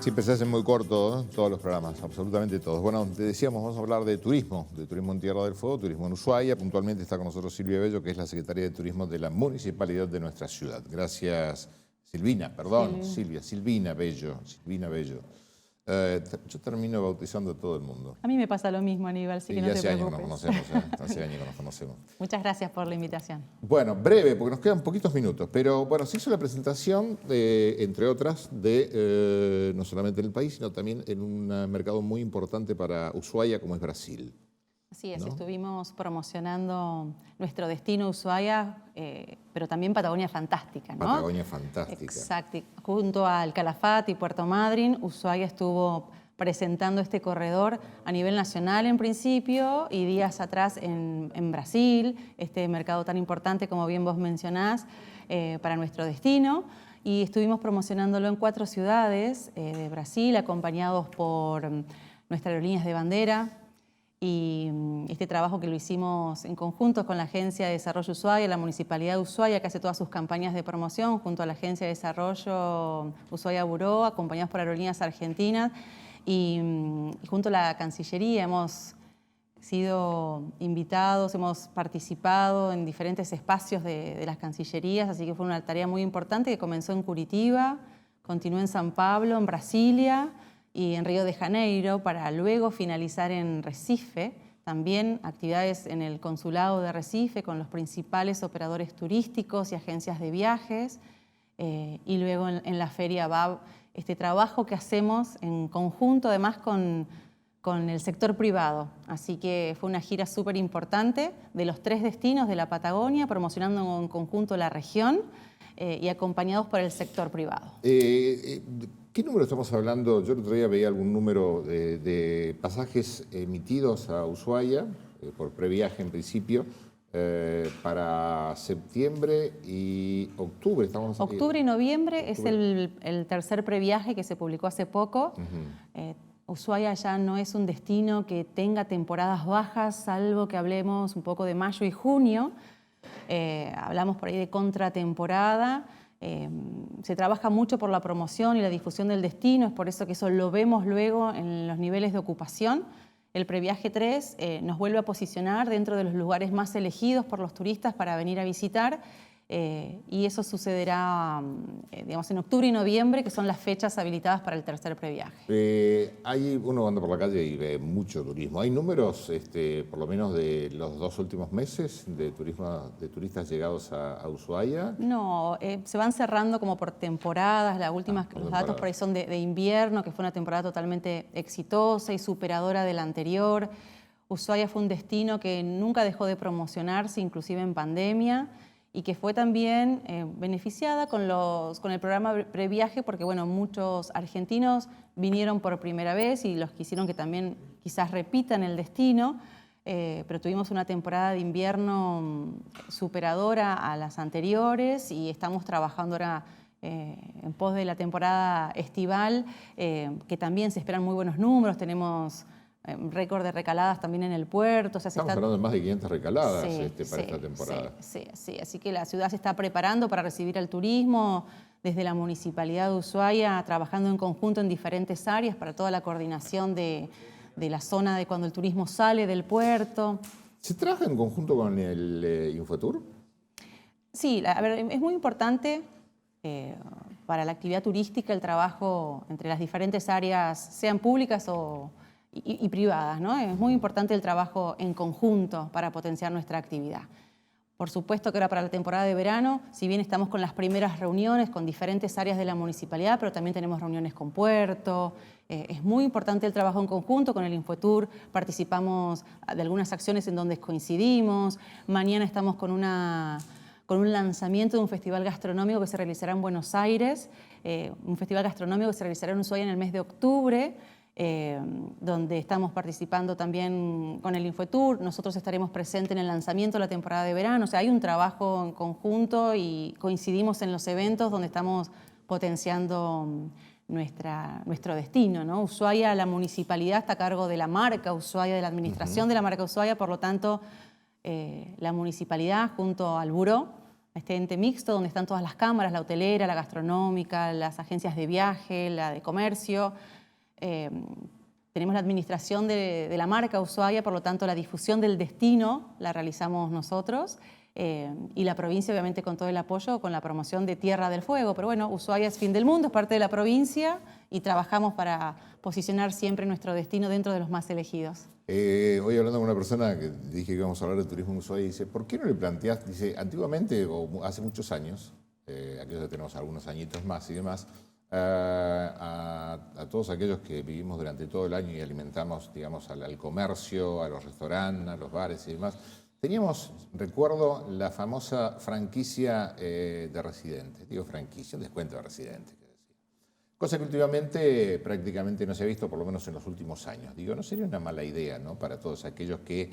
Siempre se hacen muy cortos todos los programas, absolutamente todos. Bueno, te decíamos, vamos a hablar de turismo en Tierra del Fuego, turismo en Ushuaia. Puntualmente está con nosotros Silvia Bello, que es la secretaria de Turismo de la Municipalidad de nuestra ciudad. Gracias, Silvina Bello. Yo termino bautizando a todo el mundo. A mí me pasa lo mismo, Aníbal, así que no te preocupes. Hace años que nos conocemos. Muchas gracias por la invitación. Bueno, breve, porque nos quedan poquitos minutos, pero bueno, se hizo la presentación, entre otras, de no solamente en el país, sino también en un mercado muy importante para Ushuaia, como es Brasil. Así es, ¿no? Estuvimos promocionando nuestro destino Ushuaia, pero también Patagonia Fantástica, ¿no? Patagonia Fantástica. Exacto. Junto al Calafate y Puerto Madryn, Ushuaia estuvo presentando este corredor a nivel nacional en principio y días atrás en Brasil, este mercado tan importante como bien vos mencionás para nuestro destino. Y estuvimos promocionándolo en 4 ciudades de Brasil, acompañados por nuestras aerolíneas de bandera. Y este trabajo que lo hicimos en conjunto con la Agencia de Desarrollo Ushuaia, la Municipalidad de Ushuaia, que hace todas sus campañas de promoción, junto a la Agencia de Desarrollo Ushuaia Buró, acompañados por aerolíneas argentinas, y junto a la Cancillería hemos sido invitados, hemos participado en diferentes espacios de las Cancillerías, así que fue una tarea muy importante que comenzó en Curitiba, continuó en San Pablo, en Brasilia y en Río de Janeiro, para luego finalizar en Recife, también actividades en el consulado de Recife con los principales operadores turísticos y agencias de viajes, y luego en la Feria BAB, este trabajo que hacemos en conjunto además con el sector privado. Así que fue una gira súper importante de los 3 destinos de la Patagonia, promocionando en conjunto la región y acompañados por el sector privado. ¿Qué número estamos hablando? Yo el otro día veía algún número de pasajes emitidos a Ushuaia, por previaje en principio, para septiembre y octubre. Octubre y noviembre es el tercer previaje que se publicó hace poco. Ushuaia ya no es un destino que tenga temporadas bajas, salvo que hablemos un poco de mayo y junio. Hablamos por ahí de contratemporada. Se trabaja mucho por la promoción y la difusión del destino, es por eso que eso lo vemos luego en los niveles de ocupación. El previaje 3 nos vuelve a posicionar dentro de los lugares más elegidos por los turistas para venir a visitar, y eso sucederá digamos, en octubre y noviembre, que son las fechas habilitadas para el tercer previaje. Uno anda por la calle y ve mucho turismo. ¿Hay números, por lo menos de los 2 últimos meses, de turistas llegados a Ushuaia? No, se van cerrando como por temporadas. Los datos por ahí son de invierno, que fue una temporada totalmente exitosa y superadora de la anterior. Ushuaia fue un destino que nunca dejó de promocionarse, inclusive en pandemia, y que fue también beneficiada con el programa Previaje, porque bueno, muchos argentinos vinieron por primera vez y los quisieron que también quizás repitan el destino, pero tuvimos una temporada de invierno superadora a las anteriores y estamos trabajando ahora en pos de la temporada estival, que también se esperan muy buenos números. Tenemos récord de recaladas también en el puerto. O sea, estamos hablando de más de 500 recaladas para esta temporada. Sí, así que la ciudad se está preparando para recibir al turismo desde la Municipalidad de Ushuaia, trabajando en conjunto en diferentes áreas para toda la coordinación de la zona de cuando el turismo sale del puerto. ¿Se trabaja en conjunto con el Infotour? Sí, a ver, es muy importante para la actividad turística el trabajo entre las diferentes áreas, sean públicas y privadas, ¿no? Es muy importante el trabajo en conjunto para potenciar nuestra actividad. Por supuesto que ahora para la temporada de verano, si bien estamos con las primeras reuniones con diferentes áreas de la municipalidad, pero también tenemos reuniones con Puerto. Es muy importante el trabajo en conjunto con el Infotour. Participamos de algunas acciones en donde coincidimos. Mañana estamos con un lanzamiento de un festival gastronómico que se realizará en Buenos Aires, un festival gastronómico que se realizará en Ushuaia en el mes de octubre, donde estamos participando también con el Infotour. Nosotros estaremos presentes en el lanzamiento de la temporada de verano. O sea, hay un trabajo en conjunto y coincidimos en los eventos donde estamos potenciando nuestro destino, ¿no? Ushuaia, la municipalidad está a cargo de la marca Ushuaia, de la administración de la marca Ushuaia, por lo tanto, la municipalidad junto al buró, este ente mixto donde están todas las cámaras, la hotelera, la gastronómica, las agencias de viaje, la de comercio. Tenemos la administración de la marca Ushuaia, por lo tanto la difusión del destino la realizamos nosotros, y la provincia obviamente con todo el apoyo con la promoción de Tierra del Fuego. Pero bueno, Ushuaia es fin del mundo, es parte de la provincia y trabajamos para posicionar siempre nuestro destino dentro de los más elegidos. Hoy hablando con una persona que dije que íbamos a hablar de turismo en Ushuaia, dice, ¿por qué no le planteás? Dice, antiguamente, o hace muchos años, aquellos que tenemos algunos añitos más y demás, a todos aquellos que vivimos durante todo el año y alimentamos, digamos, al comercio, a los restaurantes, a los bares y demás, teníamos, recuerdo, la famosa franquicia de residentes. Digo franquicia, un descuento de residentes. Cosa que últimamente prácticamente no se ha visto, por lo menos en los últimos años. Digo, no sería una mala idea, ¿no?, para todos aquellos que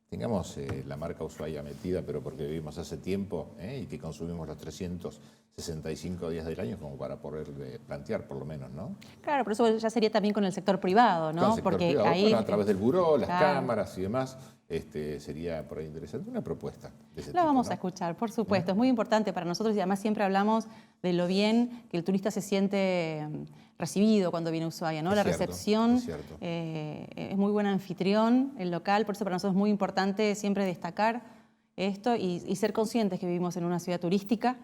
tengamos la marca Ushuaia metida, pero porque vivimos hace tiempo y que consumimos los 365 días del año, como para poder plantear, por lo menos, ¿no? Claro, pero eso ya sería también con el sector privado, ¿no? Claro, sector porque privado. ahí, Bueno, a través del buró, las claro, cámaras y demás, sería por ahí interesante una propuesta de ese la tipo, vamos ¿no? a escuchar, por supuesto. Es muy importante para nosotros y además siempre hablamos de lo bien que el turista se siente recibido cuando viene a Ushuaia, ¿no? La recepción es muy buen anfitrión, el local, por eso para nosotros es muy importante siempre destacar esto y ser conscientes que vivimos en una ciudad turística.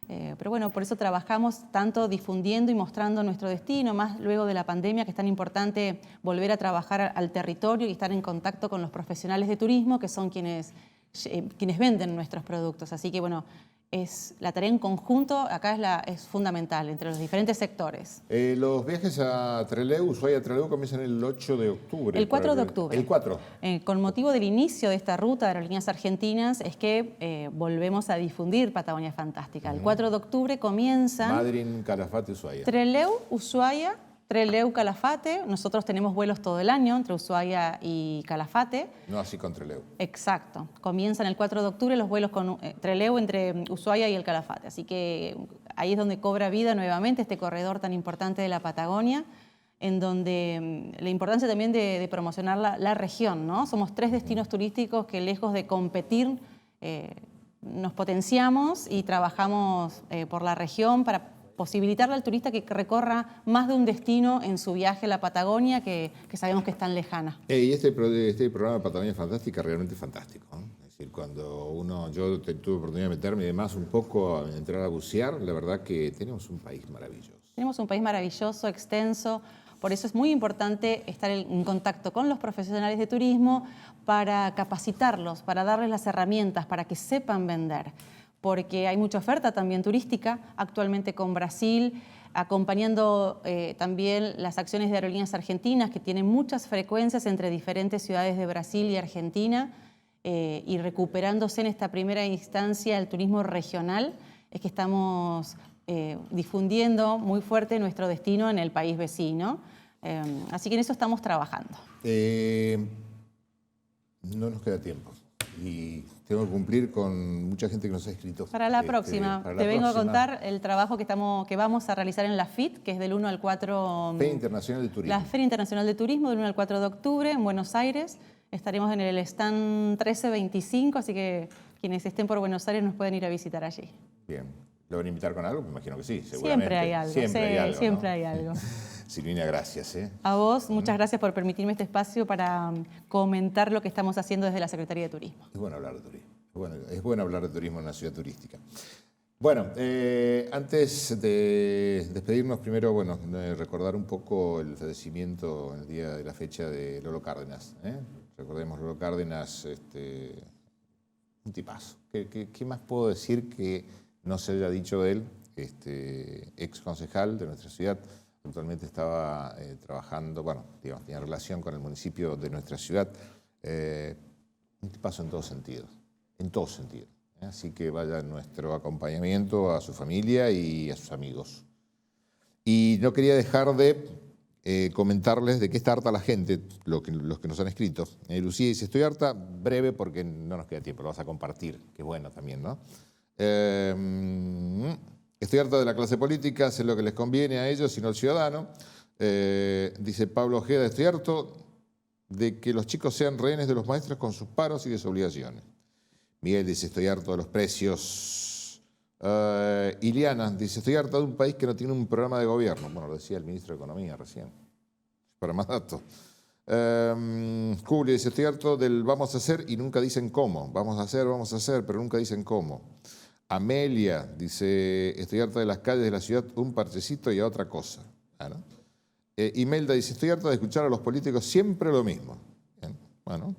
Pero bueno, por eso trabajamos tanto difundiendo y mostrando nuestro destino, más luego de la pandemia, que es tan importante volver a trabajar al territorio y estar en contacto con los profesionales de turismo, que son quienes venden nuestros productos. Así que bueno, la tarea en conjunto acá es fundamental entre los diferentes sectores. Los viajes a Trelew, Ushuaia a Trelew, comienzan el 8 de octubre. El 4 de octubre. El 4. Con motivo del inicio de esta ruta de Aerolíneas Argentinas es que volvemos a difundir Patagonia Fantástica. El 4 de octubre comienzan Madryn, Calafate, Ushuaia. Trelew, Ushuaia, Trelew, Calafate. Nosotros tenemos vuelos todo el año entre Ushuaia y Calafate. No así con Trelew. Exacto. Comienzan el 4 de octubre los vuelos con Trelew entre Ushuaia y el Calafate. Así que ahí es donde cobra vida nuevamente este corredor tan importante de la Patagonia, en donde la importancia también de promocionar la región, ¿no? Somos 3 destinos turísticos que, lejos de competir, nos potenciamos y trabajamos por la región para posibilitarle al turista que recorra más de un destino en su viaje a la Patagonia, que sabemos que es tan lejana. Y este programa de Patagonia Fantástica realmente es fantástico, ¿no? Es decir, cuando yo tuve oportunidad de meterme y demás un poco, a entrar a bucear, la verdad que tenemos un país maravilloso. Tenemos un país maravilloso, extenso. Por eso es muy importante estar en contacto con los profesionales de turismo para capacitarlos, para darles las herramientas, para que sepan vender. Porque hay mucha oferta también turística, actualmente con Brasil, acompañando también las acciones de Aerolíneas Argentinas, que tienen muchas frecuencias entre diferentes ciudades de Brasil y Argentina, y recuperándose en esta primera instancia el turismo regional, es que estamos difundiendo muy fuerte nuestro destino en el país vecino. Así que en eso estamos trabajando. No nos queda tiempo y tengo que cumplir con mucha gente que nos ha escrito. Para la próxima, te vengo a contar el trabajo que vamos a realizar en la FIT, que es del 1 al 4... Feria Internacional de Turismo. La Feria Internacional de Turismo, del 1 al 4 de octubre, en Buenos Aires. Estaremos en el stand 1325, así que quienes estén por Buenos Aires nos pueden ir a visitar allí. Bien. ¿Lo van a invitar con algo? Me imagino que sí, seguramente. Siempre hay algo. Siempre hay algo. Silvina, gracias. A vos, muchas gracias por permitirme este espacio para comentar lo que estamos haciendo desde la Secretaría de Turismo. Es bueno hablar de turismo. Es bueno hablar de turismo en una ciudad turística. Bueno, antes de despedirnos, primero, recordar un poco el fallecimiento en el día de la fecha de Lolo Cárdenas. Recordemos, Lolo Cárdenas, un tipazo. ¿Qué más puedo decir que no se haya dicho de él? Ex concejal de nuestra ciudad. Actualmente estaba trabajando, tenía relación con el municipio de nuestra ciudad. Un tipazo en todo sentido. Así que vaya nuestro acompañamiento a su familia y a sus amigos. Y no quería dejar de comentarles de qué está harta la gente, los que nos han escrito. Lucía dice, estoy harta, breve porque no nos queda tiempo, lo vas a compartir, que bueno también, ¿no? Estoy harta de la clase política, sé lo que les conviene a ellos y no al ciudadano. Dice Pablo Ojeda, estoy harto de que los chicos sean rehenes de los maestros con sus paros y desobligaciones. Miguel dice, estoy harto de los precios. Iliana dice, estoy harta de un país que no tiene un programa de gobierno. Bueno, lo decía el ministro de Economía recién. Para más datos. Julio dice, estoy harto del vamos a hacer y nunca dicen cómo. Vamos a hacer, pero nunca dicen cómo. Amelia dice, estoy harta de las calles de la ciudad, un parchecito y a otra cosa. ¿No? Imelda dice, estoy harta de escuchar a los políticos siempre lo mismo. Bien, bueno.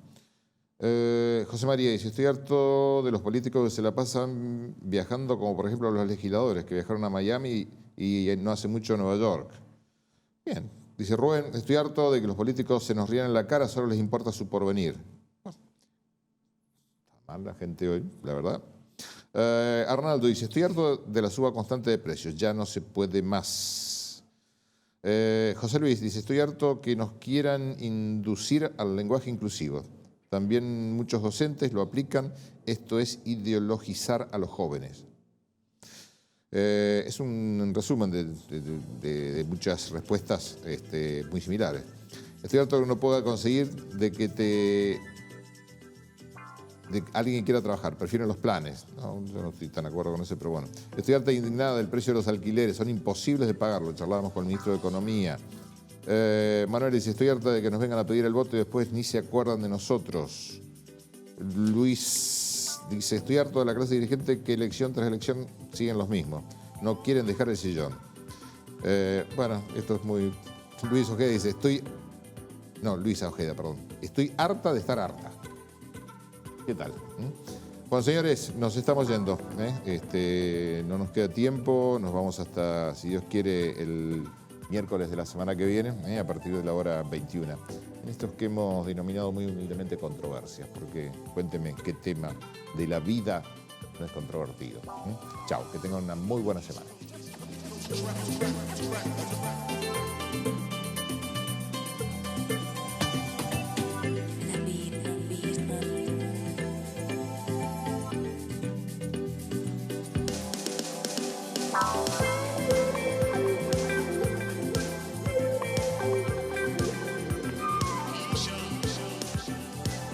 José María dice, estoy harto de los políticos que se la pasan viajando, como por ejemplo los legisladores que viajaron a Miami y no hace mucho a Nueva York. Bien. Dice Rubén, estoy harto de que los políticos se nos rían en la cara, solo les importa su porvenir. Bueno, está mal la gente hoy, la verdad. Arnaldo dice, estoy harto de la suba constante de precios, ya no se puede más. José Luis dice, estoy harto que nos quieran inducir al lenguaje inclusivo. También muchos docentes lo aplican, esto es ideologizar a los jóvenes. Es un resumen de muchas respuestas muy similares. Estoy harto que no pueda conseguir de que alguien quiera trabajar, prefiero los planes. No, yo no estoy tan de acuerdo con eso, pero bueno. Estoy harta e indignada del precio de los alquileres, son imposibles de pagarlo. Charlábamos con el ministro de Economía. Manuel dice, estoy harta de que nos vengan a pedir el voto y después ni se acuerdan de nosotros. Luis dice, estoy harto de la clase dirigente que elección tras elección siguen los mismos. No quieren dejar el sillón. Bueno, esto es muy... Luisa Ojeda dice, Luisa Ojeda, perdón. Estoy harta de estar harta. ¿Qué tal? Bueno, señores, nos estamos yendo. No nos queda tiempo. Nos vamos hasta, si Dios quiere, el miércoles de la semana que viene, a partir de la hora 21. En estos que hemos denominado muy humildemente controversias, porque cuéntenme qué tema de la vida no es controvertido. Chao, que tengan una muy buena semana.